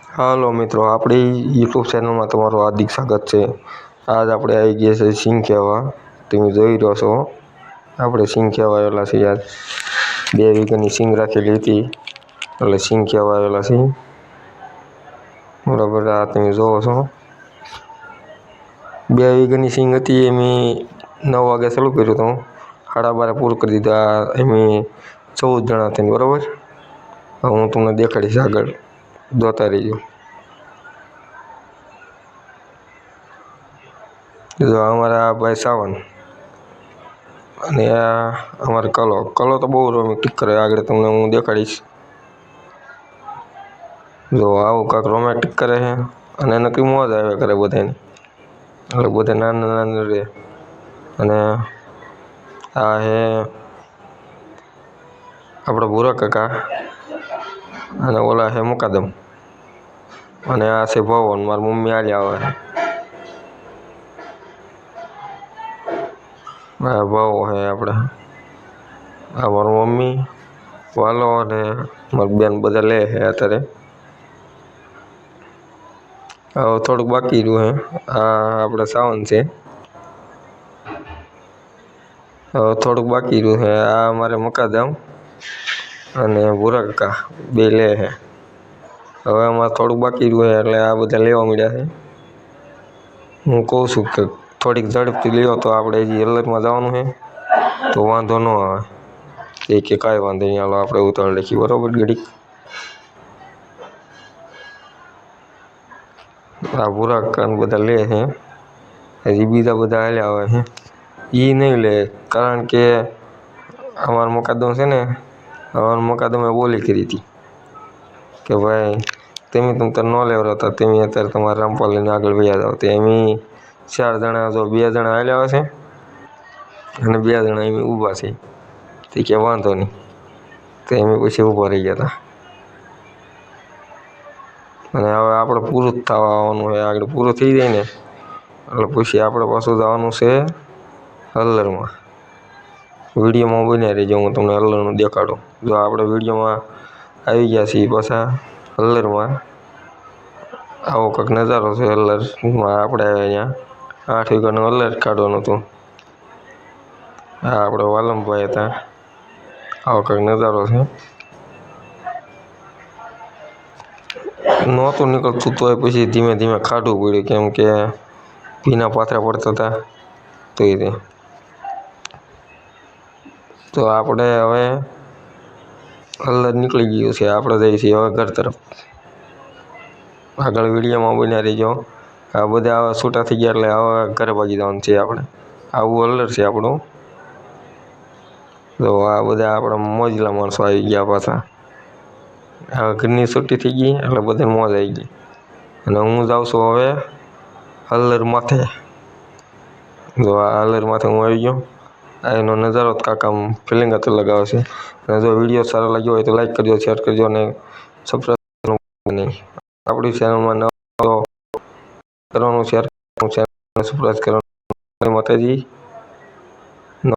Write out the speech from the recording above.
હાલો મિત્રો, આપણી યુટ્યુબ ચેનલમાં તમારું હાર્દિક સ્વાગત છે। આજ આપણે આવી ગયા છે સિંગ કહેવા। તમે જોઈ રહ્યો છો આપણે સિંગ કહેવા આવેલા છીએ। આજ 2 વીઘાની સિંગ રાખેલી હતી એટલે સિંગ કહેવા આવેલા છીએ। બરાબર, આ તમે જોવો છો 2 વીઘાની સિંગ હતી। એમ 9 વાગે ચાલુ કર્યું હતું, 12:30 પૂરું કરી દીધા। એમ 14 જણા થઈને, બરાબર। હવે હું તમને દેખાડીશ, આગળ જોતા રહીજો। જો અમારા ભાઈ સાવન અને આ અમારે કલો તો બહુ રોમેન્ટિક કરે, આગળ તમને હું દેખાડીશ। જો આવું કાંક રોમેન્ટિક કરે છે અને એને કઈ મોજ આવ્યા કરે બધાને, એટલે બધા નાના નાના રહે। અને આ હે આપણા ભૂરા કાકા અને ઓલા છે મુકાદમ, અને આ છે ભવન, મારી મમ્મી આલી આવે છે। આ ભાવ છે આપણે, આ મારી મમ્મી, વાલો અને મારી બેન બધા લે છે અત્યારે। હવે થોડુંક બાકી રહ્યું છે, આ આપણે સાવન છે। હવે થોડુંક બાકી રહ્યું છે, આ અમારે મકાદમ અને ભૂરા કાકા બે લે છે। હવે આમાં થોડુંક બાકી રહ્યું છે એટલે આ બધા લેવા મળ્યા છે। હું કહું છું કે થોડીક ઝડપથી લ્યો તો આપણે હજી એલર્ટમાં જવાનું છે તો વાંધો ન આવે। એ કે કાંઈ વાંધો નહીં, હાલો આપણે ઉતાવળ રાખીએ, બરાબર ઘડીક। આ ભૂરા કાકા બધા લે છે, હજી બીજા બધા હાલ્યા આવે છે। એ નહીં લે, કારણ કે અમારા મુકાદમ છે ને, અમારા મુકાદમે બોલી કરી હતી કે ભાઈ તમે તાર ન લેવડાવતા, તમે અત્યારે તમારા રામપાલ લઈને આગળ વયા જાઓ। તો એમ 4 જણા, જો 2 જણા હાલ્યા આવે છે અને 2 જણા એમ ઊભા છે। તે કે વાંધો નહીં, તો એમ પછી ઊભા રહી ગયા હતા। અને હવે આપણે પૂરું જ થવા આવવાનું છે, આગળ પૂરું થઈ જાય ને એટલે પછી આપણે પાછું જવાનું છે હલ્લરમાં। વિડીયોમાં બન્યા રહેજો, હું તમને હલ્લરનું દેખાડું। જો આપણે વિડીયોમાં આવી ગયા છીએ પાછા હલ્લરમાં। આવો કંઈક નજારો છે હલ્લરમાં, આપણે અહીંયા 8 વીઘાનું હલ્લર કાઢવાનું હતું। આ આપણે વાલમભાઈ હતા, આવો કંઈક નજારો છે। નહોતું નીકળતું તોય પછી ધીમે ધીમે કાઢવું પડ્યું, કેમ કે ભીના પાથરા પડતા હતા તો એ તો આપણે હવે હલ્લર નીકળી ગયું છે, આપણે જઈએ છીએ હવે ઘર તરફ। આગળ વિડીયોમાં બન્યા રહીજો। આ બધા આવા છૂટા થઈ ગયા એટલે હવે ઘરે ભાગી જવાનું છે આપણે। આવું હલ્લર છે આપણું। તો આ બધા આપણા મોજલા માણસો આવી ગયા પાછા। હવે ઘરની છૂટી થઈ ગઈ એટલે બધાને મોજ આવી ગઈ, અને હું જાઉં છું હવે હલ્લર માથે। જો આ હલ્લર માથે હું આવી ગયો। આ એનો નજારો જ કાંક આમ ફિલિંગ જ અલગ આવે છે। અને જો વિડીયો સારો લાગ્યો હોય તો લાઈક કરજો, શેર કરજો અને સબસ્ક્રાઈબ નહીં। આપણી ચેનલમાં નવા કરવાનું, શેર કરવાનું, સબસ્ક્રાઈબ કરવાનું। માતાજી।